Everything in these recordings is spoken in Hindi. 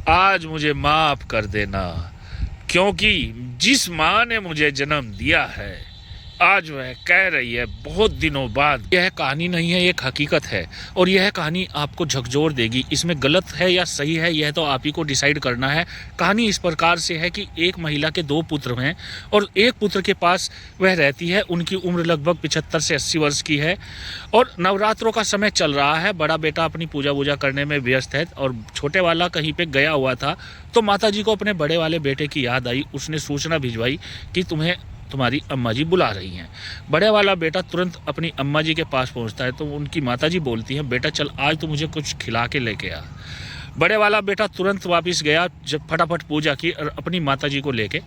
आज मुझे माफ कर देना, क्योंकि जिस माँ ने मुझे जन्म दिया है आज वह कह रही है बहुत दिनों बाद। यह कहानी नहीं है, एक हकीकत है और यह कहानी आपको झकझोर देगी। इसमें गलत है या सही है यह तो आप ही को डिसाइड करना है। कहानी इस प्रकार से है कि एक महिला के 2 पुत्र हैं और एक पुत्र के पास वह रहती है। उनकी उम्र लगभग 75 से 80 वर्ष की है और नवरात्रों का समय चल रहा है। बड़ा बेटा अपनी पूजा वूजा करने में व्यस्त है और छोटे वाला कहीं पे गया हुआ था। तो माताजी को अपने बड़े वाले बेटे की याद आई। उसने सूचना भिजवाई कि तुम्हारी अम्मा जी बुला रही हैं। बड़े वाला बेटा तुरंत अपनी अम्मा जी के पास पहुंचता है तो उनकी माताजी बोलती हैं, बेटा चल आज तो मुझे कुछ खिला के लेके आ। बड़े वाला बेटा तुरंत वापस गया, जब फटाफट पूजा की और अपनी माताजी को लेके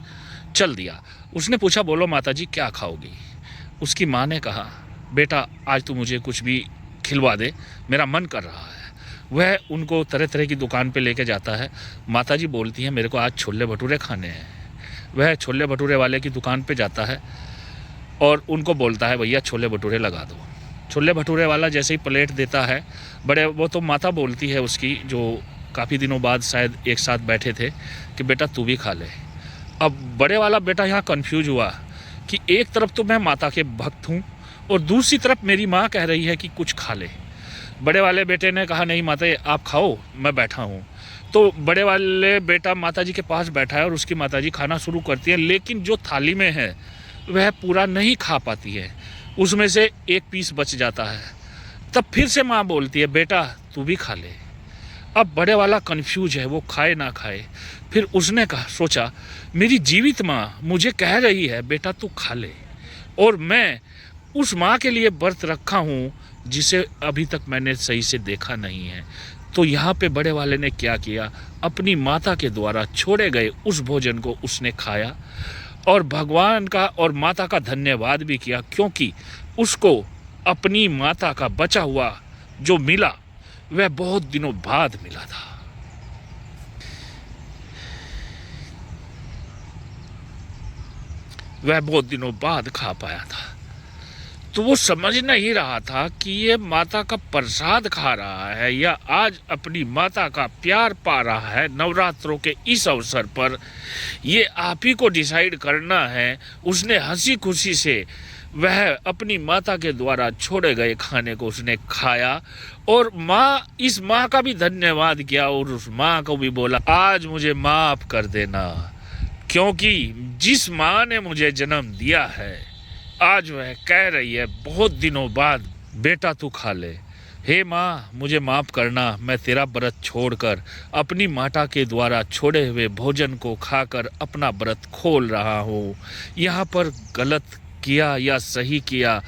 चल दिया। उसने पूछा, बोलो माताजी क्या खाओगी? उसकी माँ ने कहा, बेटा आज तो मुझे कुछ भी खिलवा दे, मेरा मन कर रहा है। वह उनको तरह तरह की दुकान पे लेके जाता है। माताजी बोलती हैं, मेरे को आज छोले भटूरे खाने हैं। वह छोले भटूरे वाले की दुकान पे जाता है और उनको बोलता है, भैया छोले भटूरे लगा दो। छोले भटूरे वाला जैसे ही प्लेट देता है, वो तो माता बोलती है उसकी, जो काफ़ी दिनों बाद शायद एक साथ बैठे थे, कि बेटा तू भी खा ले। अब बड़े वाला बेटा यहाँ कन्फ्यूज हुआ कि एक तरफ तो मैं माता के भक्त हूँ और दूसरी तरफ मेरी माँ कह रही है कि कुछ खा ले। बड़े वाले बेटे ने कहा, नहीं माता आप खाओ, मैं बैठा हूँ। तो बड़े वाले बेटा माताजी के पास बैठा है और उसकी माताजी खाना शुरू करती है, लेकिन जो थाली में है वह पूरा नहीं खा पाती है, उसमें से एक पीस बच जाता है। तब फिर से माँ बोलती है, बेटा तू भी खा ले। अब बड़े वाला कंफ्यूज है, वो खाए ना खाए। फिर उसने सोचा, मेरी जीवित माँ मुझे कह रही है बेटा तू खा ले, और मैं उस माँ के लिए व्रत रखा हूँ जिसे अभी तक मैंने सही से देखा नहीं है। तो यहाँ पे बड़े वाले ने क्या किया, अपनी माता के द्वारा छोड़े गए उस भोजन को उसने खाया और भगवान का और माता का धन्यवाद भी किया, क्योंकि उसको अपनी माता का बचा हुआ जो मिला वह बहुत दिनों बाद मिला था। वह बहुत दिनों बाद खा पाया था। तो वो समझ नहीं रहा था कि ये माता का प्रसाद खा रहा है या आज अपनी माता का प्यार पा रहा है। नवरात्रों के इस अवसर पर ये आप ही को डिसाइड करना है। उसने हंसी खुशी से वह अपनी माता के द्वारा छोड़े गए खाने को उसने खाया और इस माँ का भी धन्यवाद किया और उस माँ को भी बोला, आज मुझे माफ कर देना, क्योंकि जिस माँ ने मुझे जन्म दिया है आज वह कह रही है बहुत दिनों बाद, बेटा तू खा ले। हे माँ मुझे माफ़ करना, मैं तेरा व्रत छोड़कर अपनी माता के द्वारा छोड़े हुए भोजन को खाकर अपना व्रत खोल रहा हूँ। यहाँ पर गलत किया या सही किया